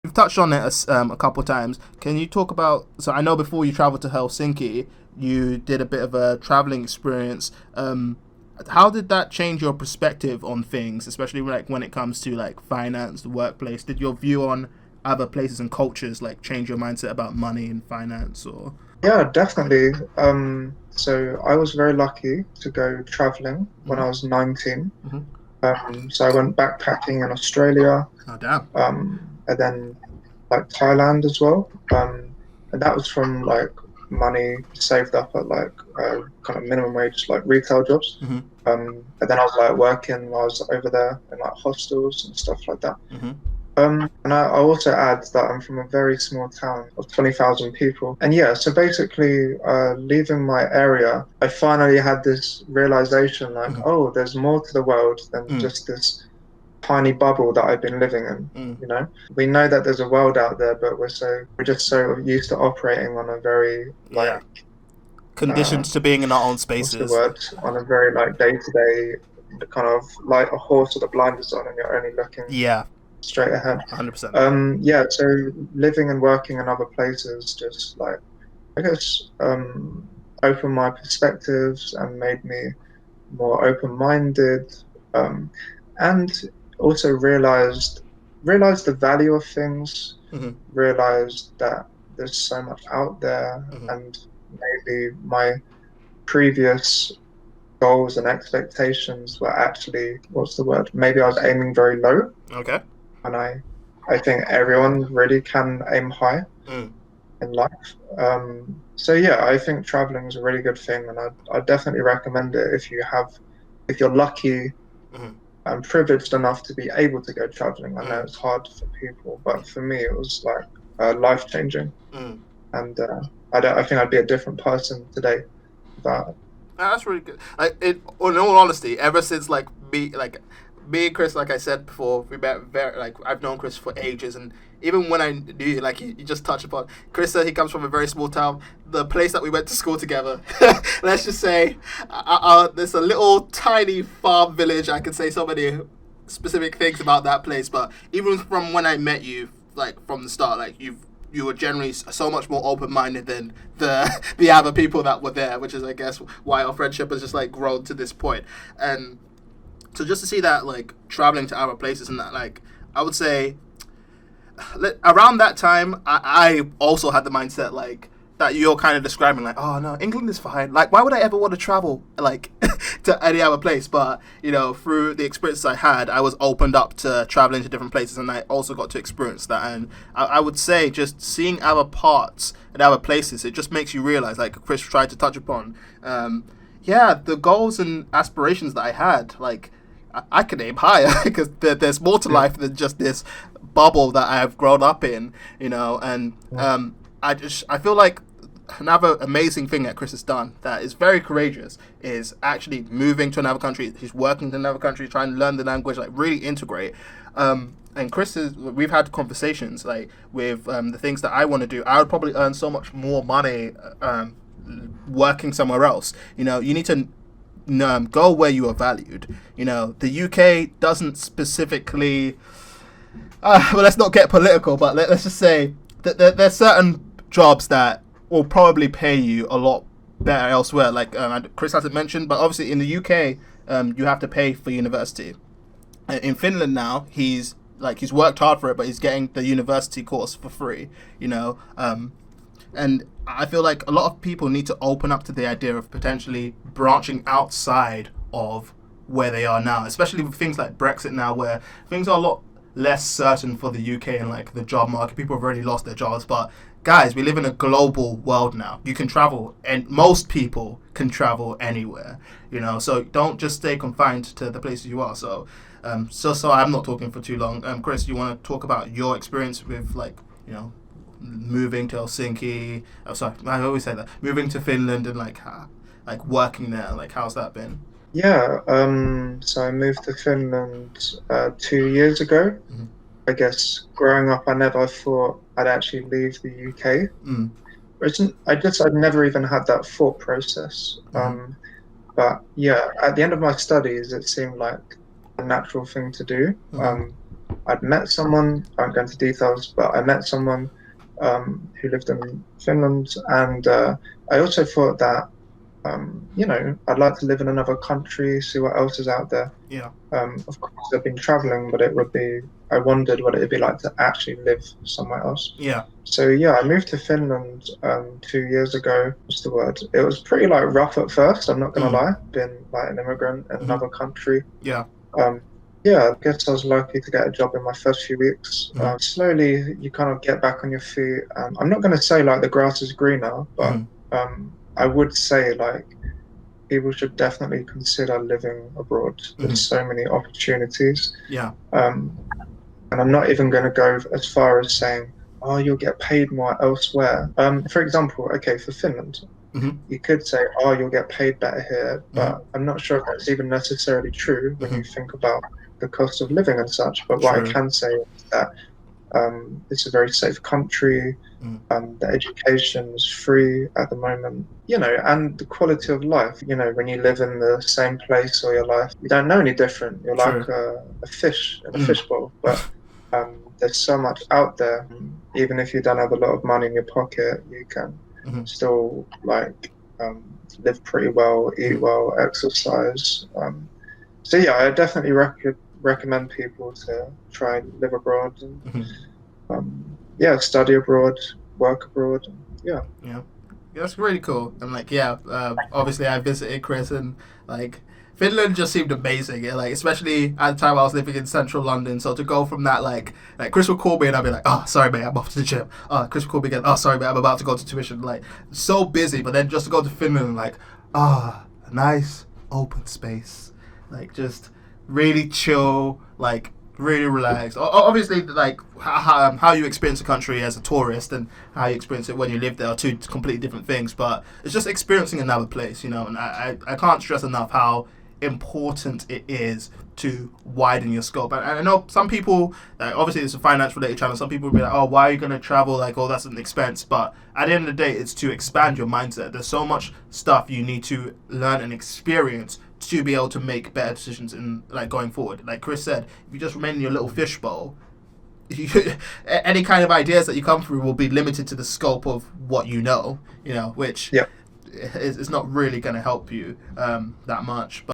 You've touched on it a couple times. Can you talk about? So I know before you traveled to Helsinki, you did a bit of a traveling experience. How did that change your perspective on things, especially like when it comes to like finance, the workplace? Did your view on other places and cultures like change your mindset about money and finance, or? Yeah, definitely. So I was very lucky to go traveling when Mm-hmm. I was 19. Mm-hmm. So I went backpacking in Australia, Oh damn. and then like Thailand as well. And that was from like money saved up at like kind of minimum wage, like retail jobs. Mm-hmm. And then I was like working while I was over there in like hostels and stuff like that. Mm-hmm. And I also add that I'm from a very small town of 20,000 people. And yeah, so basically, leaving my area, I finally had this realization like, Mm-hmm. oh, there's more to the world than Mm-hmm. just this tiny bubble that I've been living in. Mm-hmm. You know, we know that there's a world out there, but we're just so used to operating on a very Yeah. like, Conditioned uh, to being in our own what's the spaces. word? On a very like day-to-day kind of like a horse with the blinders on, and you're only looking Yeah. straight ahead. 100%. Yeah, so living and working in other places just like I guess opened my perspectives and made me more open-minded, um, and also realized the value of things, Mm-hmm. realized that there's so much out there, Mm-hmm. and maybe my previous goals and expectations were actually, what's the word? Maybe I was aiming very low, Okay. and I think everyone really can aim high Mm. in life. So yeah, I think traveling is a really good thing, and I definitely recommend it if you're lucky Mm-hmm. and privileged enough to be able to go traveling. I know Mm. it's hard for people, but for me it was like life changing, Mm. and I think I'd be a different person today without it. That's really good. Like, in all honesty, ever since me and Kris, like I said before, we met. Very like I've known Kris for ages, and even when I knew you, like you just touched upon, Kris said he comes from a very small town. The place that we went to school together, let's just say, there's a little tiny farm village. I can say so many specific things about that place, but even from when I met you, like from the start, like you were generally so much more open minded than the other people that were there, which is I guess why our friendship has just like grown to this point. And so just to see that like traveling to other places and that like I would say around that time I also had the mindset like that you're kind of describing like oh no England is fine like why would I ever want to travel like to any other place but you know through the experiences I had I was opened up to traveling to different places and I also got to experience that and I would say just seeing other parts and other places it just makes you realize like Kris tried to touch upon yeah the goals and aspirations that I had like I can aim higher because there's more to Mm, life than just this bubble that I've grown up in, you know. And mm, I feel like another amazing thing that Kris has done that is very courageous is actually moving to another country. He's working in another country, trying to learn the language, like really integrate. And Kris is we've had conversations like with the things that I want to do. I would probably earn so much more money working somewhere else. You know, you need to go where you are valued. You know, the UK doesn't specifically. Well, let's not get political, but let's just say that there's certain jobs that will probably pay you a lot better elsewhere. Like Kris hasn't mentioned, but obviously in the UK, you have to pay for university. In Finland now, he's worked hard for it, but he's getting the university course for free. You know, and I feel like a lot of people need to open up to the idea of potentially branching outside of where they are now, especially with things like Brexit now, where things are a lot less certain for the UK and like the job market. People have already lost their jobs, but guys, we live in a global world now. You can travel, and most people can travel anywhere. You know, so don't just stay confined to the places you are. So I'm not talking for too long. Kris, you want to talk about your experience with like you know moving to Helsinki. Oh, sorry, I always say that. Moving to Finland and like working there. Like, how's that been? yeah, so I moved to Finland 2 years ago. Mm-hmm. I guess growing up, I never thought I'd actually leave the UK. Mm. I'd never even had that thought process. Mm-hmm. But yeah, at the end of my studies, it seemed like a natural thing to do. Mm-hmm. I'd met someone, I won't go into details, but I met someone who lived in Finland, and I also thought that, I'd like to live in another country, see what else is out there. Yeah. Of course, I've been traveling, but I wondered what it would be like to actually live somewhere else. Yeah. So yeah, I moved to Finland 2 years ago. What's the word? It was pretty like rough at first, I'm not gonna lie. Been like an immigrant in another country. Yeah. Yeah, I guess I was lucky to get a job in my first few weeks. Slowly, you kind of get back on your feet. I'm not going to say like the grass is greener, but I would say like people should definitely consider living abroad. There's so many opportunities. Yeah. And I'm not even going to go as far as saying, oh, you'll get paid more elsewhere. For example, okay, for Finland, you could say, oh, you'll get paid better here, but I'm not sure if that's even necessarily true when you think about the cost of living and such. But what I can say is that it's a very safe country. The education is free at the moment, and the quality of life, when you live in the same place all your life, you don't know any different. You're like a fish in a fishbowl, but there's so much out there. Even if you don't have a lot of money in your pocket, you can still like live pretty well, eat well, exercise. So yeah, I definitely recommend people to try and live abroad and study abroad, work abroad. Yeah, that's really cool. And like obviously I visited Kris, and like Finland just seemed amazing. Like especially at the time I was living in central London, so to go from that like Kris would call me and I'd be like, oh sorry mate, I'm off to the gym. Kris would call me again, oh sorry mate, I'm about to go to tuition. Like so busy, but then just to go to Finland, like a nice open space, like just really chill, like really relaxed. Obviously, like how you experience a country as a tourist and how you experience it when you live there are two completely different things. But it's just experiencing another place, And I can't stress enough how important it is to widen your scope. And I know some people, like, obviously it's a finance related channel, some people will be like, oh, why are you going to travel? Like, oh, that's an expense. But at the end of the day, it's to expand your mindset. There's so much stuff you need to learn and experience to be able to make better decisions in like going forward. Like Kris said, if you just remain in your little fishbowl, any kind of ideas that you come through will be limited to the scope of what which is not really going to help you that much. But